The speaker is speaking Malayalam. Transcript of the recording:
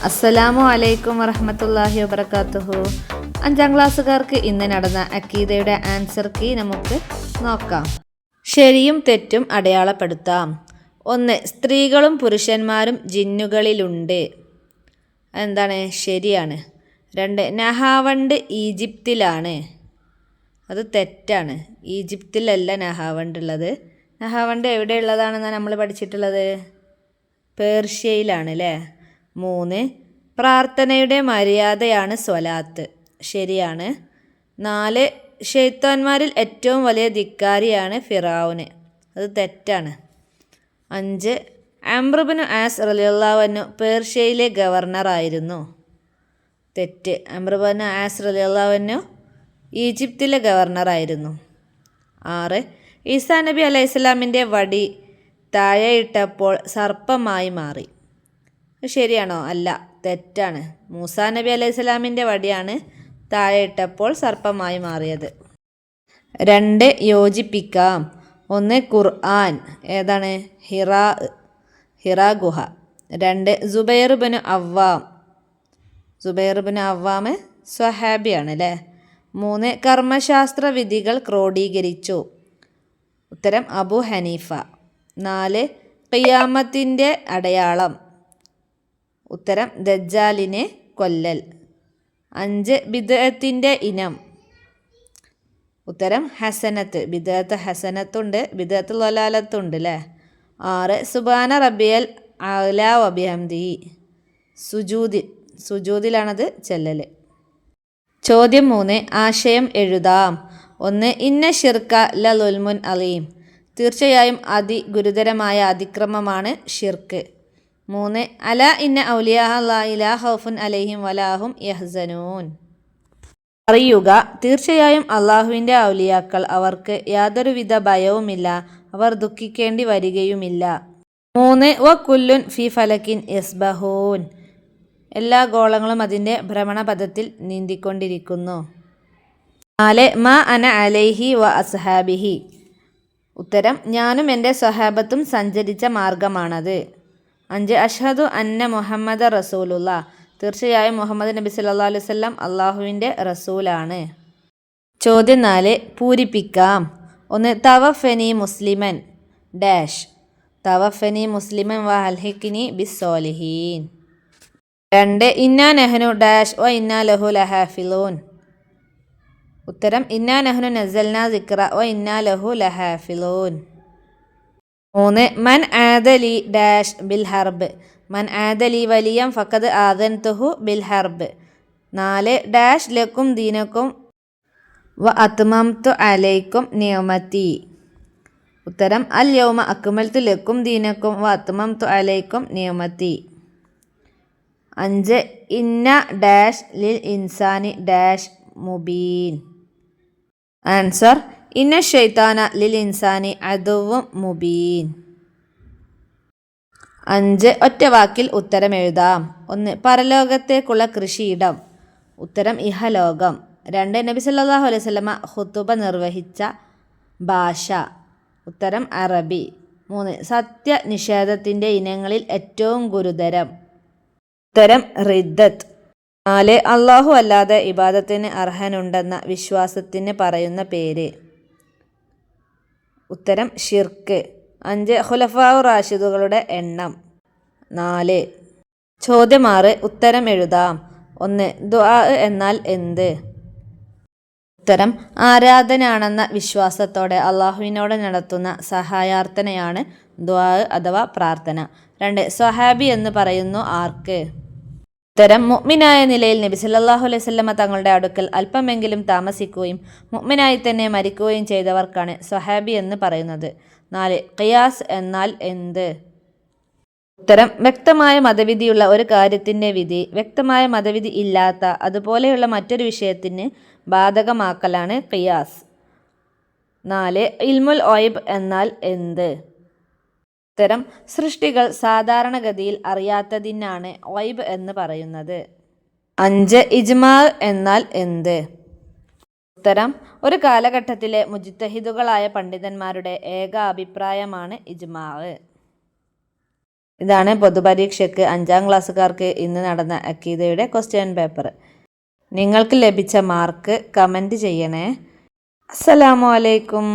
അസ്സലാമു അലൈക്കും വറഹ്മത്തുള്ളാഹി വബറകാതുഹു. 5ാം ക്ലാസ്സുകാർക്ക് ഇന്ന് നടന്ന അക്കീദയുടെ ആൻസർ കീ നമുക്ക് നോക്കാം. ശരിയും തെറ്റും അടയാളപ്പെടുത്താം. 1. സ്ത്രീകളും പുരുഷന്മാരും ജിന്നുകളിലുണ്ട്. എന്താണ്? ശരിയാണ്. 2. നഹാവണ്ട് ഈജിപ്തിലാണ്. അത് തെറ്റാണ്. ഈജിപ്തിലല്ല നഹാവണ്ട് ഉള്ളത്. നഹാവണ്ട് എവിടെയുള്ളതാണെന്നാണ് നമ്മൾ പഠിച്ചിട്ടുള്ളത്? പേർഷ്യയിലാണ് അല്ലേ? 3. പ്രാർത്ഥനയുടെ മര്യാദയാണ് സ്വലാത്ത്. ശരിയാണ്. 4. ശൈത്താന്മാരിൽ ഏറ്റവും വലിയ ധിക്കാരിയാണ് ഫിറഔന്. അത് തെറ്റാണ്. 5. അംർ ഇബ്നു ആസ് റളിയല്ലാഹു അൻഹു പേർഷ്യയിലെ ഗവർണറായിരുന്നു. തെറ്റ്. അംർ ഇബ്നു ആസ് റളിയല്ലാഹു അൻഹു ഈജിപ്തിലെ ഗവർണറായിരുന്നു. 6. ഈസാ നബി അലൈഹിസ്സലാമിൻ്റെ വടി താഴെയിട്ടപ്പോൾ സർപ്പമായി മാറി. ശരിയാണോ? അല്ല, തെറ്റാണ്. മൂസാ നബി അലൈഹിസ്സലാമിൻ്റെ വടിയാണ് താഴെയിട്ടപ്പോൾ സർപ്പമായി മാറിയത്. 2. യോജിപ്പിക്കാം. 1. ഖുർആൻ. ഏതാണ്? ഹിറാ ഗുഹ. 2. സുബൈർ ഇബ്നു അവ്വാം. സുബൈർ ഇബ്നു അവ്വാം സ്വഹാബിയാണ് അല്ലേ? 3. കർമ്മശാസ്ത്ര വിധികൾ ക്രോഡീകരിച്ചു. ഉത്തരം അബു ഹനീഫ. 4. ഖിയാമത്തിൻ്റെ അടയാളം. ഉത്തരം ദജ്ജാലിനെ കൊല്ലൽ. 5. ബിദ്അത്തിൻ്റെ ഇനം. ഉത്തരം ഹസനത്ത്. ബിദ്അത്ത് ഹസനത്തുണ്ട്, ബിദ്അത്ത് ളലാലത്തുണ്ട് അല്ലേ? 6. സുബ്ഹാന റബ്ബിയൽ അഅ്ലാ വബിഹംദിഹി. സുജൂദിലാണത് ചെല്ലൽ. ചോദ്യം 3. ആശയം എഴുതാം. 1. ഇന്ന ശിർക ലളുൽമുൻ അലീം. തീർച്ചയായും അതിഗുരുതരമായ അതിക്രമമാണ് ഷിർക്ക്. 3. അല ഇന്ന ഔലിയാ അല്ലാഹി ലാ ഖൗഫുൻ അലൈഹിം വലാഹും യഹ്സനൂൻ. അറിയുക, തീർച്ചയായും അള്ളാഹുവിൻ്റെ ഔലിയാക്കൾ, അവർക്ക് യാതൊരുവിധ ഭയവുമില്ല, അവർ ദുഃഖിക്കേണ്ടി വരികയുമില്ല. 3. വ കുല്ലുൻ ഫി ഫലക്കിൻ യസ്ബഹൂൻ. എല്ലാ ഗോളങ്ങളും അതിൻ്റെ ഭ്രമണപഥത്തിൽ നീന്തിക്കൊണ്ടിരിക്കുന്നു. 4. മാ അന അലൈഹി വ അസ്ഹാബിഹി. ഉത്തരം ഞാനും എൻ്റെ സ്വഹാബത്തും സഞ്ചരിച്ച മാർഗമാണത്. 5. അഷ്ഹദു അന്ന മുഹമ്മദ റസൂലുള്ള. തീർച്ചയായും മുഹമ്മദ് നബി സല്ലല്ലാഹു അലൈഹി വസല്ലം അള്ളാഹുവിൻ്റെ റസൂലാണ്. ചോദ്യം 4. പൂരിപ്പിക്കാം. 1. തവഫനി മുസ്ലിമൻ ഡാഷ്. തവഫനി മുസ്ലിമൻ വ അൽഹിഖ്നി ബിസ്സോലിഹീൻ. 2. ഇന്നാ നഹ്നു ഡാഷ് വ ഇന്നാ ലഹു ലഹാഫിളൂൻ. ഉത്തരം ഇന്നാ നഹ്നു നസ്സൽനാ സിക്റ വ ഇന്നാ ലഹു ലഹാഫിളൂൻ. 3. മൻ ആദലി ഡാഷ് ബിൽ ഹർബ്. മൻ ആദലി വലിയം ഫഖദ് ആദൻതുഹു ബിൽ ഹർബ്. 4. ഡാഷ് ലക്കും ദീനക്കും വ അത്മംതു അലൈക്കും നിഅമതി. ഉത്തരം അൽ യൗമ അക്മൽതു ലക്കും ദീനക്കും വ അത്മംതു അലൈക്കും നിഅമതി. 5. ഇന്ന ഡാഷ് ലിൽ ഇൻസാനി ഡാഷ് മുബീൻ. ആൻസർ ഇന്ന ശൈത്താന ലിൽ ഇൻസാനി അദുവ്വും മുബീൻ. 5. ഒറ്റ വാക്കിൽ ഉത്തരം എഴുതാം. 1. പരലോകത്തേക്കുള്ള കൃഷിയിടം. ഉത്തരം ഇഹലോകം. 2. നബി സല്ലല്ലാഹു അലൈഹി വസല്ലമ ഖുതുബ നിർവഹിച്ച ഭാഷ. ഉത്തരം അറബി. 3. സത്യനിഷേധത്തിൻ്റെ ഇനങ്ങളിൽ ഏറ്റവും ഗുരുതരം. ഉത്തരം റിദ്ദത്ത്. 4. അള്ളാഹു അല്ലാതെ ഇബാദത്തിന് അർഹനുണ്ടെന്ന വിശ്വാസത്തിന് പറയുന്ന പേര്. ഉത്തരം ഷിർക്ക്. 5. ഖുലഫാഉ റാഷിദുകളുടെ എണ്ണം. 4. ചോദ്യം 6. ഉത്തരം എഴുതാം. 1. ദുആ എന്നാൽ എന്ത്? ഉത്തരം ആരാധനയാണെന്ന വിശ്വാസത്തോടെ അള്ളാഹുവിനോട് നടത്തുന്ന സഹായാർത്ഥനയാണ് ദുആ അഥവാ പ്രാർത്ഥന. 2. സ്വഹാബി എന്ന് പറയുന്നു ആർക്ക്? ഉത്തരം മുഅ്മിനായ നിലയിൽ നബി സല്ലല്ലാഹു അലൈഹി വസല്ലമ തങ്ങളുടെ അടുക്കൽ അല്പമെങ്കിലും താമസിക്കുകയും മുഅ്മിനായി തന്നെ മരിക്കുകയും ചെയ്തവർക്കാണ് സ്വഹാബി എന്ന് പറയുന്നത്. 4. ഖിയാസ് എന്നാൽ എന്ത്? ഉത്തരം വ്യക്തമായ മതവിധിയുള്ള ഒരു കാര്യത്തിൻ്റെ വിധി വ്യക്തമായ മതവിധി ഇല്ലാത്ത അതുപോലെയുള്ള മറ്റൊരു വിഷയത്തിന് ബാധകമാക്കലാണ് ഖിയാസ്. 4. ഇൽമുൽ ഗൈബ് എന്നാൽ എന്ത്? ഉത്തരം സൃഷ്ടികൾ സാധാരണഗതിയിൽ അറിയാത്തതിനാണ് ഗൈബ് എന്ന് പറയുന്നത്. 5. ഇജ്മാ എന്നാൽ എന്ത്? ഉത്തരം ഒരു കാലഘട്ടത്തിലെ മുജ്തഹിദുകളായ പണ്ഡിതന്മാരുടെ ഏക അഭിപ്രായമാണ് ഇജ്മാ. ഇതാണ് പൊതുപരീക്ഷയ്ക്ക് 5ാം ക്ലാസ്സുകാർക്ക് ഇന്ന് നടന്ന അക്കീദയുടെ ക്വസ്റ്റ്യൻ പേപ്പർ. നിങ്ങൾക്ക് ലഭിച്ച മാർക്ക് കമൻറ്റ് ചെയ്യണേ. അസ്സലാമു അലൈക്കും.